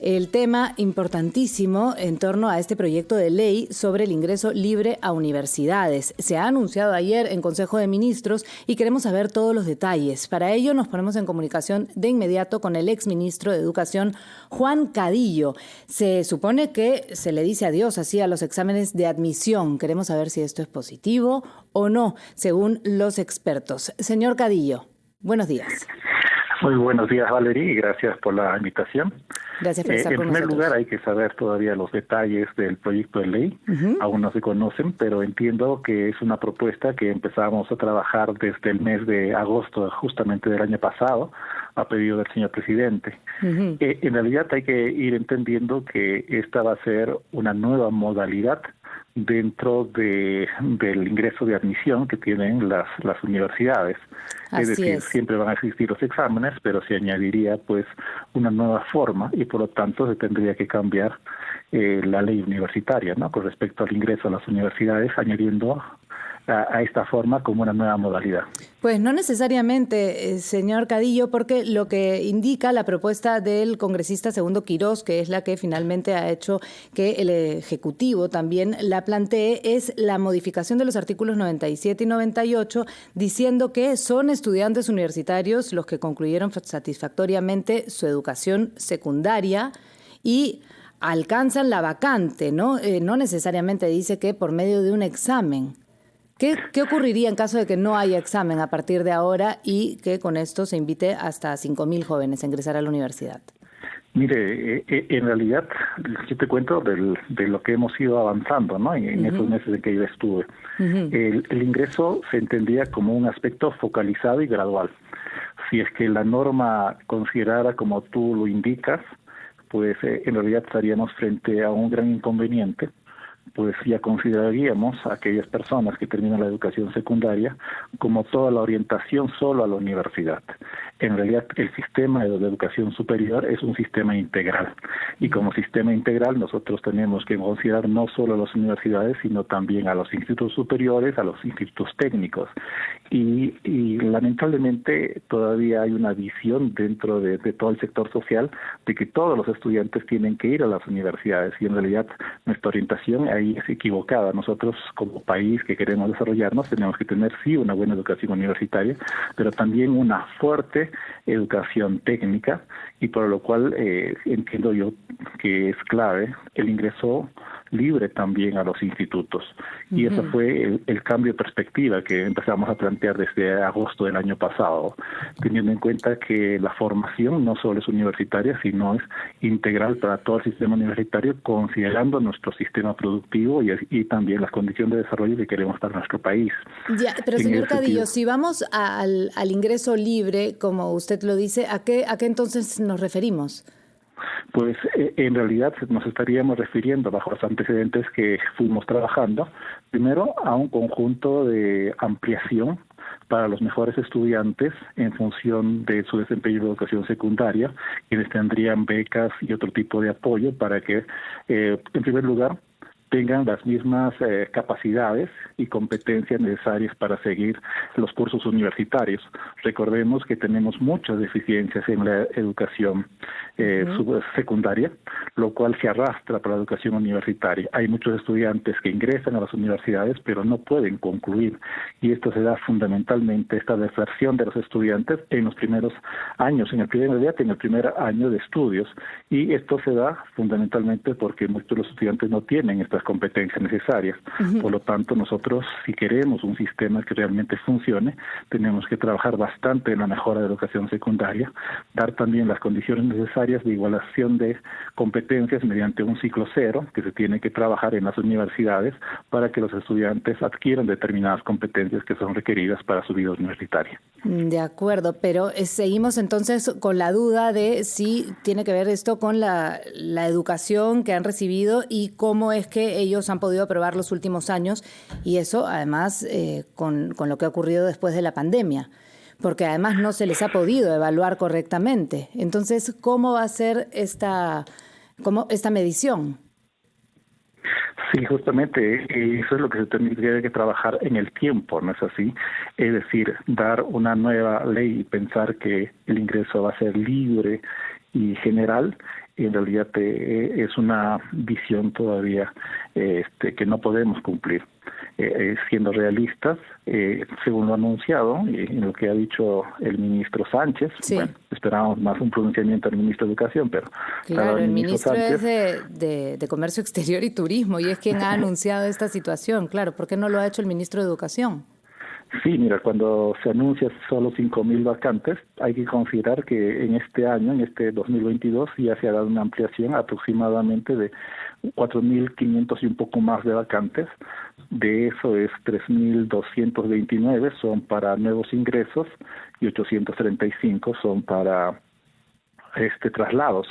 El tema importantísimo en torno a este proyecto de ley sobre el ingreso libre a universidades. Se ha anunciado ayer en Consejo de Ministros y queremos saber todos los detalles. Para ello nos ponemos en comunicación de inmediato con el exministro de Educación, Juan Cadillo. Se supone que se le dice adiós así a los exámenes de admisión. Queremos saber si esto es positivo o no, según los expertos. Señor Cadillo, buenos días. Muy buenos días, Valerie, y gracias por la invitación. Gracias por estar con nosotros. En primer lugar, hay que saber todavía los detalles del proyecto de ley. Aún no se conocen, pero entiendo que es una propuesta que empezamos a trabajar desde el mes de agosto, justamente del año pasado, a pedido del señor presidente. En realidad hay que ir entendiendo que esta va a ser una nueva modalidad dentro del ingreso de admisión que tienen las universidades. Es decir, siempre van a existir los exámenes, pero se añadiría pues una nueva forma y por lo tanto se tendría que cambiar la ley universitaria, ¿no? Con respecto al ingreso a las universidades, añadiendo a esta forma como una nueva modalidad. Pues no necesariamente, señor Cadillo, porque lo que indica la propuesta del congresista Segundo Quirós, que es la que finalmente ha hecho que el Ejecutivo también la plantee, es la modificación de los artículos 97 y 98, diciendo que son estudiantes universitarios los que concluyeron satisfactoriamente su educación secundaria y alcanzan la vacante, ¿no? No necesariamente dice que por medio de un examen. ¿Qué ocurriría en caso de que no haya examen a partir de ahora y que con esto se invite hasta 5.000 jóvenes a ingresar a la universidad? Mire, en realidad, yo te cuento de lo que hemos ido avanzando, ¿no? En esos meses en que yo estuve. El ingreso se entendía como un aspecto focalizado y gradual. Si es que la norma considerara como tú lo indicas, pues en realidad estaríamos frente a un gran inconveniente, pues ya consideraríamos a aquellas personas que terminan la educación secundaria como toda la orientación solo a la universidad. En realidad, el sistema de educación superior es un sistema integral. Y como sistema integral, nosotros tenemos que considerar no solo a las universidades, sino también a los institutos superiores, a los institutos técnicos. Y lamentablemente todavía hay una visión dentro de todo el sector social de que todos los estudiantes tienen que ir a las universidades. Y en realidad, nuestra orientación ahí es equivocada. Nosotros, como país que queremos desarrollarnos, tenemos que tener sí una buena educación universitaria, pero también una fuerte educación técnica, y por lo cual entiendo yo que es clave el ingreso libre también a los institutos. Y eso fue el cambio de perspectiva que empezamos a plantear desde agosto del año pasado, teniendo en cuenta que la formación no solo es universitaria, sino es integral para todo el sistema universitario, considerando nuestro sistema productivo y también las condiciones de desarrollo que queremos para nuestro país. Ya, pero señor Cadillo, si vamos al ingreso libre, como usted lo dice, ¿a qué entonces nos referimos? Pues en realidad nos estaríamos refiriendo, bajo los antecedentes que fuimos trabajando, primero a un conjunto de ampliación para los mejores estudiantes en función de su desempeño de educación secundaria, quienes tendrían becas y otro tipo de apoyo para que, en primer lugar, tengan las mismas capacidades y competencias necesarias para seguir los cursos universitarios. Recordemos que tenemos muchas deficiencias en la educación secundaria, lo cual se arrastra para la educación universitaria. Hay muchos estudiantes que ingresan a las universidades pero no pueden concluir, y esto se da fundamentalmente, esta deserción de los estudiantes en los primeros años, en el primer año de estudios, y esto se da fundamentalmente porque muchos de los estudiantes no tienen estas competencias necesarias. Por lo tanto, nosotros, si queremos un sistema que realmente funcione, tenemos que trabajar bastante en la mejora de la educación secundaria, dar también las condiciones necesarias de igualación de competencias mediante un ciclo cero que se tiene que trabajar en las universidades para que los estudiantes adquieran determinadas competencias que son requeridas para su vida universitaria. De acuerdo, pero seguimos entonces con la duda de si tiene que ver esto con la educación que han recibido y cómo es que ellos han podido aprobar los últimos años, y eso además con lo que ha ocurrido después de la pandemia, porque además no se les ha podido evaluar correctamente. Entonces, ¿cómo va a ser esta medición? Sí, justamente eso es lo que se tendría que trabajar en el tiempo, ¿no es así? Es decir, dar una nueva ley y pensar que el ingreso va a ser libre y general en realidad es una visión todavía que no podemos cumplir. Siendo realistas, según lo anunciado y en lo que ha dicho el ministro Sánchez, sí. Bueno, esperábamos más un pronunciamiento del ministro de Educación, pero... Claro, el ministro Sánchez es de Comercio Exterior y Turismo y es quien ha anunciado esta situación, claro. ¿Por qué no lo ha hecho el ministro de Educación? Sí, mira, cuando se anuncia solo 5.000 vacantes, hay que considerar que en este año, en este 2022, ya se ha dado una ampliación aproximadamente de 4.500 y un poco más de vacantes. De eso es 3.229 son para nuevos ingresos y 835 son para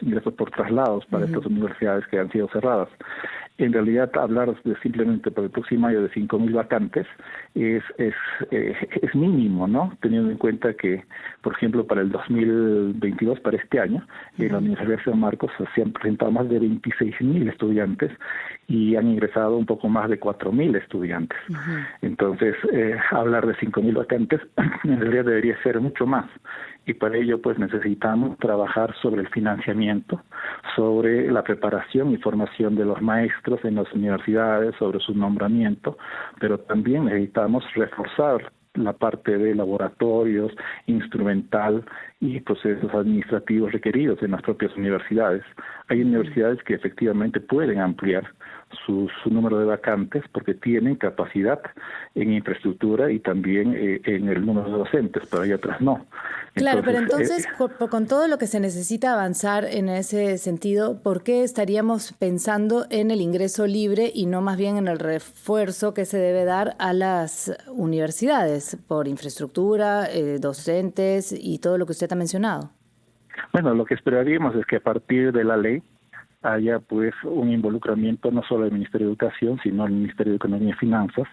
ingresos por traslados para estas universidades que han sido cerradas. En realidad, hablar de simplemente para el próximo año de 5.000 vacantes es mínimo, ¿no? Teniendo en cuenta que, por ejemplo, para el 2022, para este año, en la Universidad de San Marcos se han presentado más de 26.000 estudiantes y han ingresado un poco más de 4.000 estudiantes. Entonces, hablar de 5.000 vacantes en realidad debería ser mucho más. Y para ello pues necesitamos trabajar sobre el financiamiento, sobre la preparación y formación de los maestros en las universidades, sobre su nombramiento, pero también necesitamos reforzar la parte de laboratorios, instrumental y procesos administrativos requeridos en las propias universidades. Hay universidades que efectivamente pueden ampliar su número de vacantes porque tienen capacidad en infraestructura y también en el número de docentes, pero hay otras no. Claro, pero entonces, con todo lo que se necesita avanzar en ese sentido, ¿por qué estaríamos pensando en el ingreso libre y no más bien en el refuerzo que se debe dar a las universidades por infraestructura, docentes y todo lo que usted ha mencionado? Bueno, lo que esperaríamos es que a partir de la ley haya pues un involucramiento no solo del Ministerio de Educación, sino del Ministerio de Economía y Finanzas,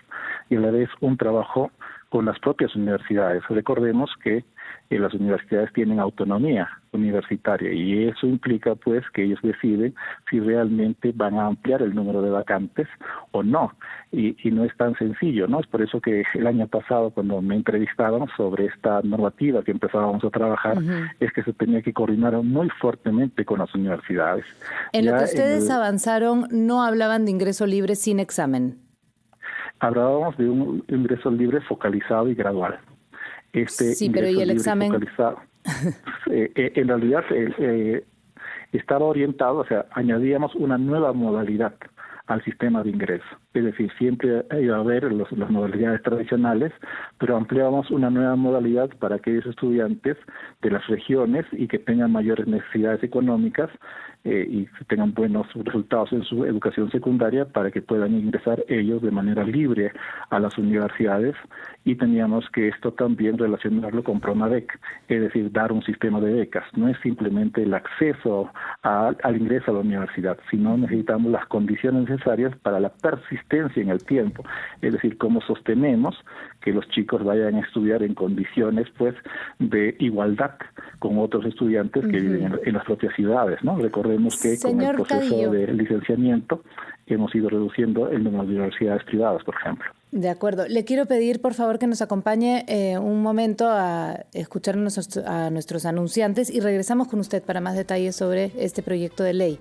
y a la vez un trabajo con las propias universidades. Recordemos que las universidades tienen autonomía universitaria y eso implica pues que ellos deciden si realmente van a ampliar el número de vacantes o no, y no es tan sencillo, ¿no? Es por eso que el año pasado cuando me entrevistaron sobre esta normativa que empezábamos a trabajar, es que se tenía que coordinar muy fuertemente con las universidades. En lo que ustedes avanzaron, no hablaban de ingreso libre sin examen. Hablábamos de un ingreso libre focalizado y gradual. Sí, pero ¿y el examen? En realidad estaba orientado, o sea, añadíamos una nueva modalidad al sistema de ingreso. Es decir, siempre iba a haber las modalidades tradicionales, pero ampliábamos una nueva modalidad para aquellos estudiantes de las regiones y que tengan mayores necesidades económicas y que tengan buenos resultados en su educación secundaria para que puedan ingresar ellos de manera libre a las universidades, y teníamos que esto también relacionarlo con Pronadec, es decir, dar un sistema de becas. No es simplemente el acceso al ingreso a la universidad, sino necesitamos las condiciones necesarias para la persistencia en el tiempo, es decir, cómo sostenemos que los chicos vayan a estudiar en condiciones pues de igualdad con otros estudiantes que viven en las propias ciudades, ¿no? Recordemos que Señor con el proceso Cadillo, de licenciamiento hemos ido reduciendo el número de universidades privadas, por ejemplo. De acuerdo. Le quiero pedir, por favor, que nos acompañe un momento a escuchar a nuestros anunciantes y regresamos con usted para más detalles sobre este proyecto de ley.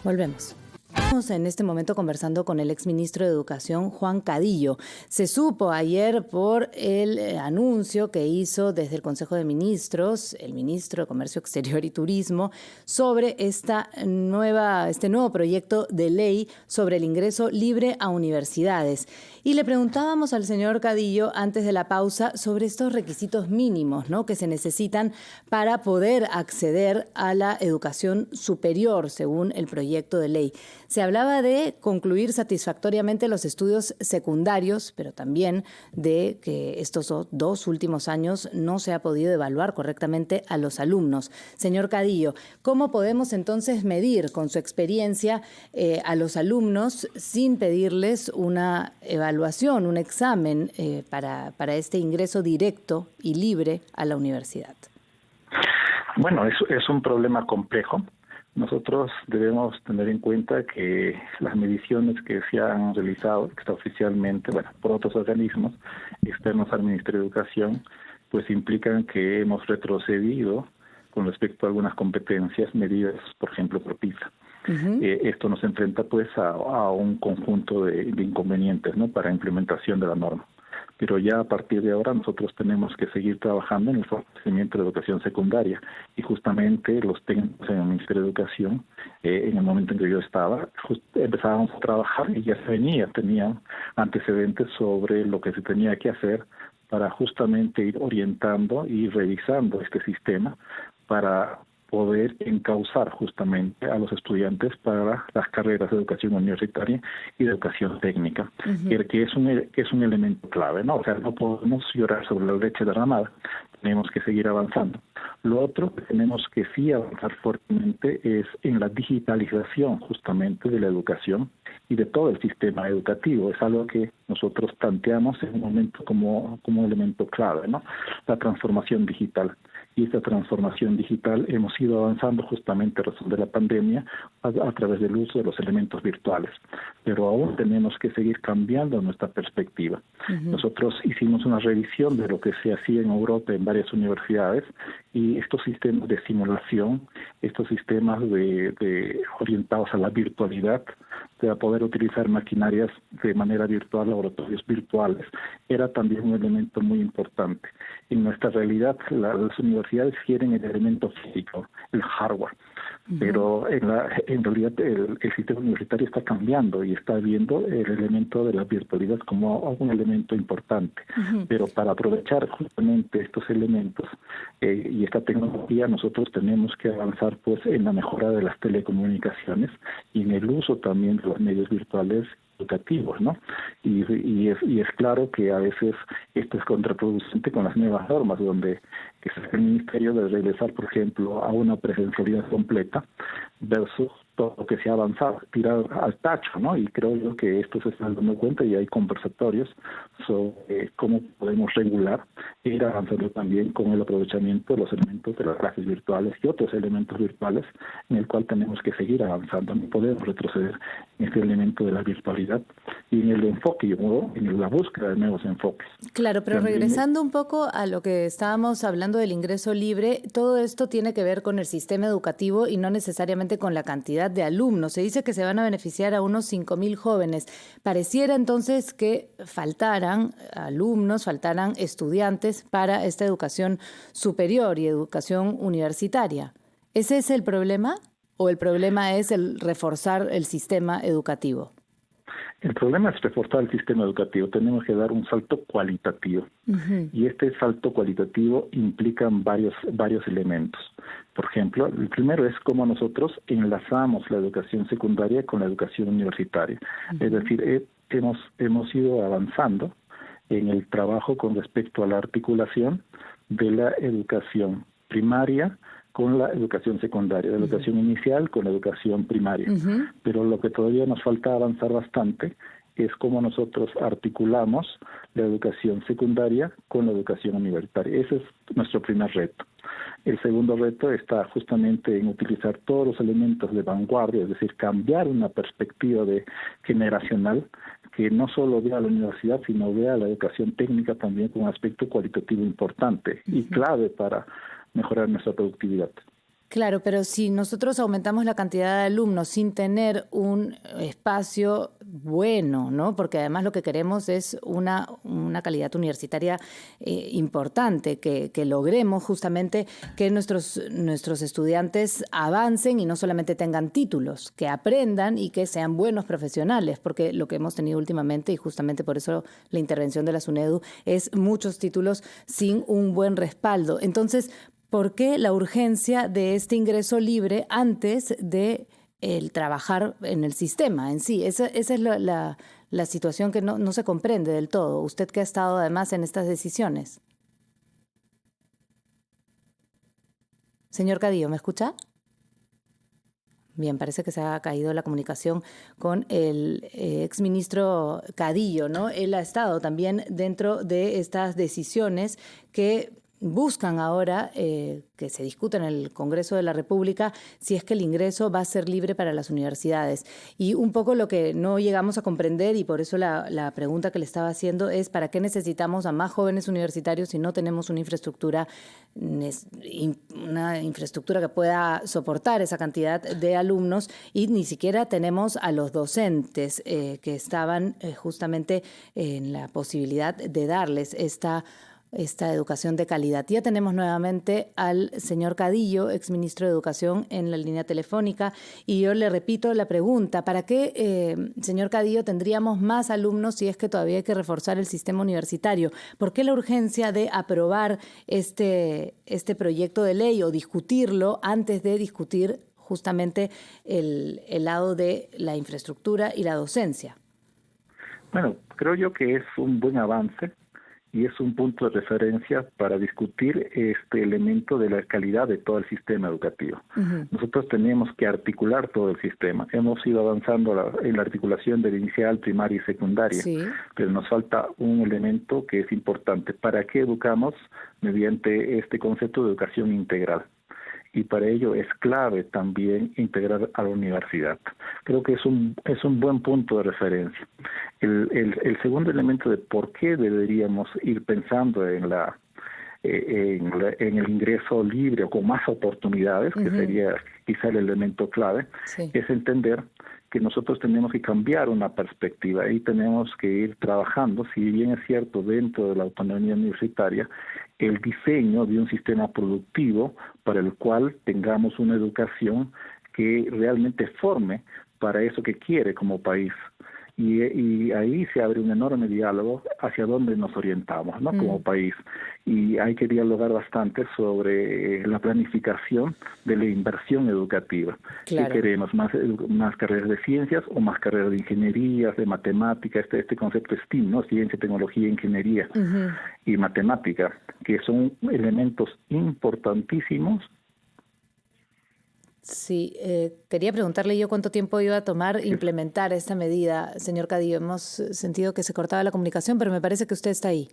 Volvemos. Estamos en este momento conversando con el exministro de Educación, Juan Cadillo. Se supo ayer por el anuncio que hizo desde el Consejo de Ministros, el ministro de Comercio Exterior y Turismo, sobre este nuevo proyecto de ley sobre el ingreso libre a universidades. Y le preguntábamos al señor Cadillo antes de la pausa sobre estos requisitos mínimos, ¿no?, que se necesitan para poder acceder a la educación superior, según el proyecto de ley. Se hablaba de concluir satisfactoriamente los estudios secundarios, pero también de que estos 2 últimos años no se ha podido evaluar correctamente a los alumnos. Señor Cadillo, ¿cómo podemos entonces medir con su experiencia a los alumnos sin pedirles una evaluación, un examen para este ingreso directo y libre a la universidad? Bueno, es un problema complejo. Nosotros debemos tener en cuenta que las mediciones que se han realizado extraoficialmente, por otros organismos externos al Ministerio de Educación, pues implican que hemos retrocedido con respecto a algunas competencias medidas, por ejemplo, por PISA. Esto nos enfrenta pues a un conjunto de inconvenientes, ¿no?, para implementación de la norma. Pero ya a partir de ahora nosotros tenemos que seguir trabajando en el fortalecimiento de la educación secundaria, y justamente los técnicos en el Ministerio de Educación, en el momento en que yo estaba, empezábamos a trabajar y ya tenían antecedentes sobre lo que se tenía que hacer para justamente ir orientando y revisando este sistema para poder encauzar justamente a los estudiantes para las carreras de educación universitaria y de educación técnica, que es un elemento clave, ¿no? O sea, no podemos llorar sobre la leche derramada, tenemos que seguir avanzando. Lo otro que tenemos que sí avanzar fuertemente es en la digitalización justamente de la educación y de todo el sistema educativo. Es algo que nosotros planteamos en un momento como un elemento clave, ¿no? La transformación digital. Y esta transformación digital hemos ido avanzando justamente a razón de la pandemia a través del uso de los elementos virtuales. Pero aún tenemos que seguir cambiando nuestra perspectiva. Nosotros hicimos una revisión de lo que se hacía en Europa en varias universidades, y estos sistemas de simulación, estos sistemas de orientados a la virtualidad, de poder utilizar maquinarias de manera virtual, laboratorios virtuales, era también un elemento muy importante. En nuestra realidad, las universidades quieren el elemento físico, el hardware, pero en realidad el sistema universitario está cambiando y está viendo el elemento de la virtualidad como un elemento importante. Pero para aprovechar justamente estos elementos y esta tecnología, nosotros tenemos que avanzar pues en la mejora de las telecomunicaciones y en el uso también de los medios virtuales educativos, ¿no? Y es claro que a veces esto es contraproducente con las nuevas normas, donde que el Ministerio debe regresar, por ejemplo, a una presencialidad completa versus todo lo que se ha avanzado, tirar al tacho, ¿no? Y creo yo que esto se está dando cuenta y hay conversatorios sobre cómo podemos regular e ir avanzando también con el aprovechamiento de los elementos de las clases virtuales y otros elementos virtuales en el cual tenemos que seguir avanzando. No podemos retroceder en este elemento de la virtualidad y en el enfoque, ¿no?, en la búsqueda de nuevos enfoques. Claro, pero también, regresando un poco a lo que estábamos hablando del ingreso libre, todo esto tiene que ver con el sistema educativo y no necesariamente con la cantidad de alumnos. Se dice que se van a beneficiar a unos 5.000 jóvenes. Pareciera entonces que faltaran alumnos, faltaran estudiantes para esta educación superior y educación universitaria. ¿Ese es el problema o el problema es el reforzar el sistema educativo? El problema es reforzar el sistema educativo. Tenemos que dar un salto cualitativo. Y este salto cualitativo implica varios elementos. Por ejemplo, el primero es cómo nosotros enlazamos la educación secundaria con la educación universitaria. Es decir, hemos ido avanzando en el trabajo con respecto a la articulación de la educación primaria con la educación secundaria, la educación inicial con la educación primaria. Pero lo que todavía nos falta avanzar bastante es cómo nosotros articulamos la educación secundaria con la educación universitaria. Ese es nuestro primer reto. El segundo reto está justamente en utilizar todos los elementos de vanguardia, es decir, cambiar una perspectiva generacional que no solo vea a la universidad, sino vea a la educación técnica también con un aspecto cualitativo importante y clave para mejorar nuestra productividad. Claro, pero si nosotros aumentamos la cantidad de alumnos sin tener un espacio bueno, ¿no? Porque además lo que queremos es una calidad universitaria importante, que logremos justamente que nuestros estudiantes avancen y no solamente tengan títulos, que aprendan y que sean buenos profesionales, porque lo que hemos tenido últimamente, y justamente por eso la intervención de la SUNEDU, es muchos títulos sin un buen respaldo. Entonces, ¿por qué la urgencia de este ingreso libre antes de el trabajar en el sistema en sí? Esa es la situación que no se comprende del todo. Usted que ha estado además en estas decisiones. Señor Cadillo, ¿me escucha? Bien, parece que se ha caído la comunicación con el exministro Cadillo, ¿no? Él ha estado también dentro de estas decisiones que buscan ahora que se discuta en el Congreso de la República si es que el ingreso va a ser libre para las universidades. Y un poco lo que no llegamos a comprender, y por eso la pregunta que le estaba haciendo es ¿para qué necesitamos a más jóvenes universitarios si no tenemos una infraestructura que pueda soportar esa cantidad de alumnos, y ni siquiera tenemos a los docentes que estaban justamente en la posibilidad de darles esta educación de calidad? Ya tenemos nuevamente al señor Cadillo, exministro de Educación, en la línea telefónica, y yo le repito la pregunta: ¿para qué, señor Cadillo, tendríamos más alumnos si es que todavía hay que reforzar el sistema universitario? ¿Por qué la urgencia de aprobar este proyecto de ley o discutirlo antes de discutir justamente el lado de la infraestructura y la docencia? Bueno, creo yo que es un buen avance y es un punto de referencia para discutir este elemento de la calidad de todo el sistema educativo. Nosotros tenemos que articular todo el sistema. Hemos ido avanzando en la articulación del inicial, primaria y secundaria, pero nos falta un elemento que es importante. ¿Para qué educamos? Mediante este concepto de educación integral. Y para ello es clave también integrar a la universidad. Creo que es un buen punto de referencia. El segundo elemento de por qué deberíamos ir pensando en el ingreso libre o con más oportunidades, que sería quizá el elemento clave, es entender que nosotros tenemos que cambiar una perspectiva y tenemos que ir trabajando, si bien es cierto, dentro de la autonomía universitaria, el diseño de un sistema productivo para el cual tengamos una educación que realmente forme para eso que quiere como país. Y ahí se abre un enorme diálogo hacia dónde nos orientamos, ¿no? Como país. Y hay que dialogar bastante sobre la planificación de la inversión educativa. Claro. ¿Qué queremos? ¿Más carreras de ciencias o más carreras de ingeniería, de matemática? Este concepto STEAM, ¿no? Ciencia, tecnología, ingeniería y matemática, que son elementos importantísimos. Sí, quería preguntarle yo cuánto tiempo iba a tomar implementar esta medida, señor Cadillo. Hemos sentido que se cortaba la comunicación, pero me parece que usted está ahí.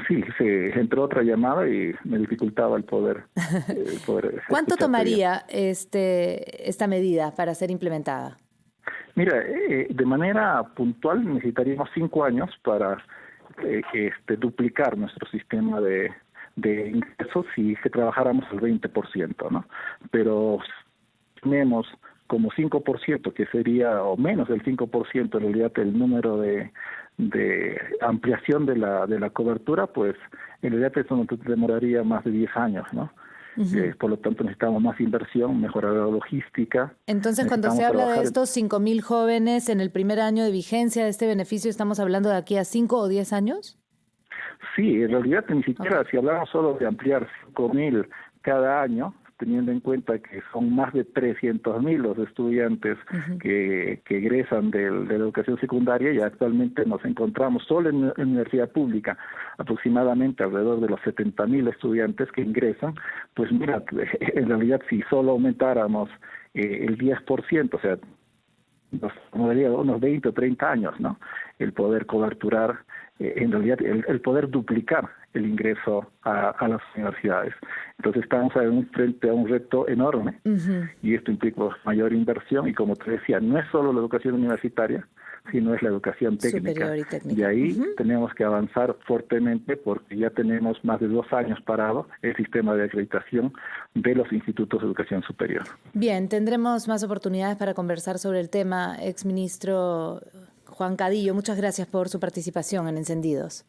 Sí, se entró otra llamada y me dificultaba el poder. ¿Cuánto tomaría esta medida para ser implementada? Mira, de manera puntual necesitaríamos 5 años para duplicar nuestro sistema de ingresos si trabajáramos al 20%, ¿no? Pero tenemos como 5%, que sería, o menos del 5% en realidad, el número de ampliación de la cobertura, pues en realidad eso nos demoraría más de 10 años, ¿no? Por lo tanto necesitamos más inversión, mejorar la logística. Entonces, cuando se habla de estos 5.000 jóvenes en el primer año de vigencia de este beneficio, ¿estamos hablando de aquí a 5 o 10 años? Sí, en realidad ni siquiera, si hablamos solo de ampliar 5.000 cada año, teniendo en cuenta que son más de 300.000 los estudiantes que egresan de la educación secundaria, y actualmente nos encontramos solo en la universidad pública aproximadamente alrededor de los 70.000 estudiantes que ingresan. Pues mira, en realidad si solo aumentáramos el 10%, o sea, nos tomaría unos 20 o 30 años, ¿no? El poder coberturar, en realidad el poder duplicar el ingreso a las universidades. Entonces estamos frente a un reto enorme, y esto implica mayor inversión, y como te decía, no es solo la educación universitaria, sino es la educación técnica. Y ahí tenemos que avanzar fuertemente, porque ya tenemos más de 2 años parado el sistema de acreditación de los institutos de educación superior. Bien, tendremos más oportunidades para conversar sobre el tema, exministro Juan Cadillo. Muchas gracias por su participación en Encendidos.